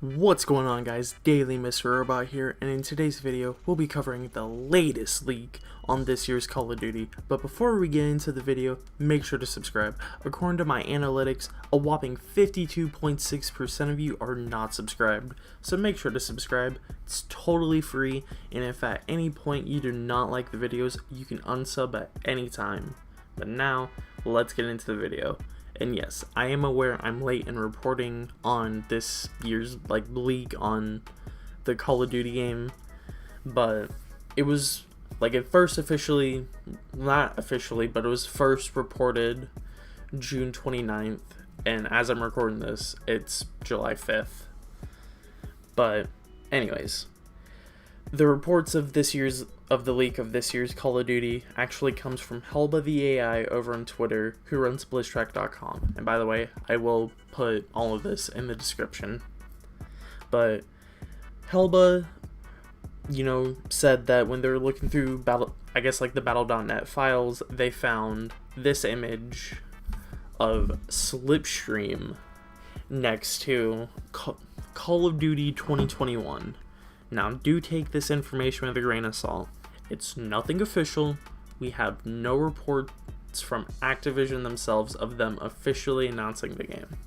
What's going on, guys? Daily Mr. Robot here, and in today's video we'll be covering the latest leak on this year's Call of Duty. But before we get into the video, make sure to subscribe. According to my analytics, a whopping 52.6% of you are not subscribed, so make sure to subscribe. It's totally free, and if at any point you do not like the videos, you can unsub at any time. But now, let's get into the video. And yes, I am aware I'm late in reporting on this year's leak on the Call of Duty game, but it was it first officially, not officially, but it was first reported June 29th, and as I'm recording this, it's July 5th. But anyways, the reports of the leak of this year's Call of Duty actually comes from Helba the AI over on Twitter, who runs BlizzTrack.com. And by the way, I will put all of this in the description. But Helba, said that when they were looking through the Battle.net files, they found this image of Slipstream next to Call of Duty 2021. Now, do take this information with a grain of salt. It's nothing official. We have no reports from Activision themselves of them officially announcing the game.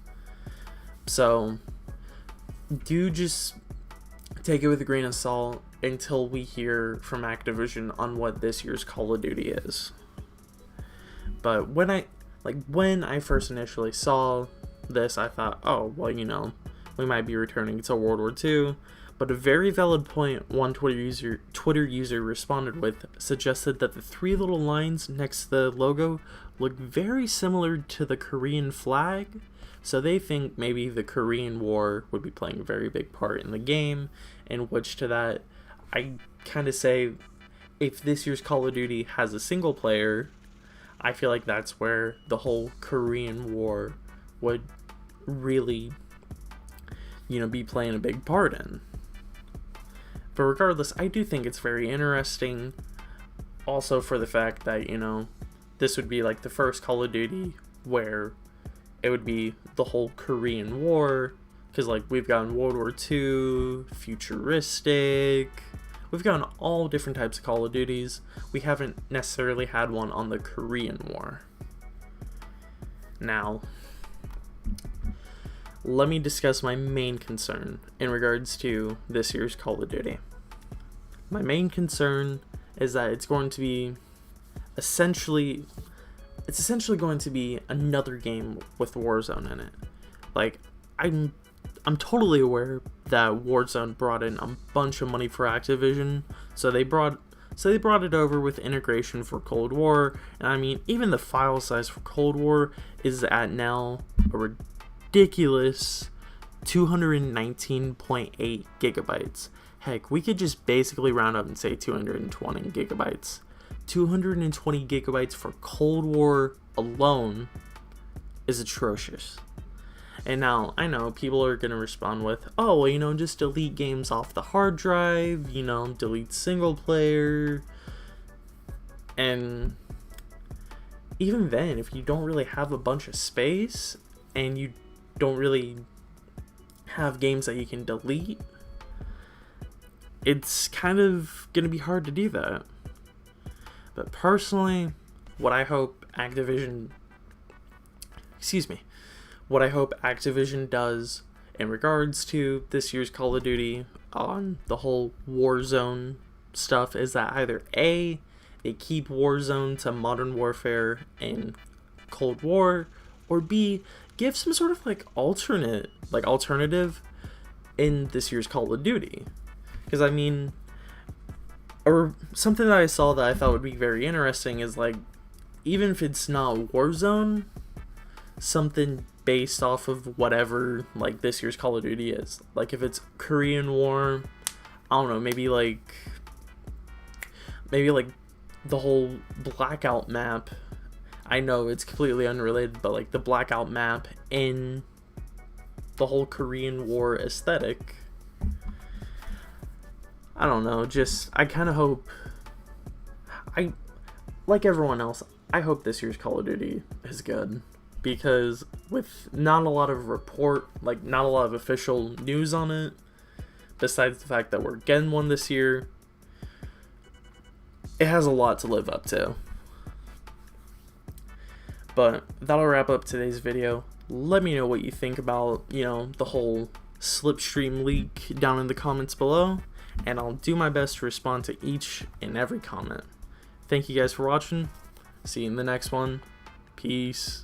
So, do just take it with a grain of salt until we hear from Activision on what this year's Call of Duty is. But when I first initially saw this, I thought, oh, well, we might be returning to World War II. But a very valid point one Twitter user responded with suggested that the three little lines next to the logo look very similar to the Korean flag, so they think maybe the Korean War would be playing a very big part in the game, in which to that, I kind of say, if this year's Call of Duty has a single player, I feel like that's where the whole Korean War would really, be playing a big part in. But regardless, I do think it's very interesting, also for the fact that, this would be the first Call of Duty where it would be the whole Korean War, because we've gotten World War II, futuristic, we've gotten all different types of Call of Duties. We haven't necessarily had one on the Korean War. Now, let me discuss my main concern in regards to this year's Call of Duty. My main concern is that it's essentially going to be another game with Warzone in it. I'm totally aware that Warzone brought in a bunch of money for Activision, so they brought it over with integration for Cold War, and I mean, even the file size for Cold War is at now a ridiculous 219.8 gigabytes. Heck, we could just basically round up and say 220 gigabytes. 220 gigabytes for Cold War alone is atrocious. And now, I know people are going to respond with, oh, well, just delete games off the hard drive, delete single player. And even then, if you don't really have a bunch of space and you don't really have games that you can delete, it's kind of going to be hard to do that. But personally, what I hope Activision does in regards to this year's Call of Duty on the whole Warzone stuff is that either A, they keep Warzone to Modern Warfare and Cold War, or B, give some sort of alternative in this year's Call of Duty. Because or something that I saw that I thought would be very interesting is even if it's not Warzone, something based off of whatever this year's Call of Duty is. If it's Korean War, I don't know, maybe the whole Blackout map. I know it's completely unrelated, but the Blackout map in the whole Korean War aesthetic. I don't know, I kind of hope, like everyone else, I hope this year's Call of Duty is good, because with not a lot of not a lot of official news on it, besides the fact that we're getting one this year, it has a lot to live up to. But that'll wrap up today's video. Let me know what you think about, the whole Slipstream leak down in the comments below, and I'll do my best to respond to each and every comment. Thank you guys for watching. See you in the next one. Peace.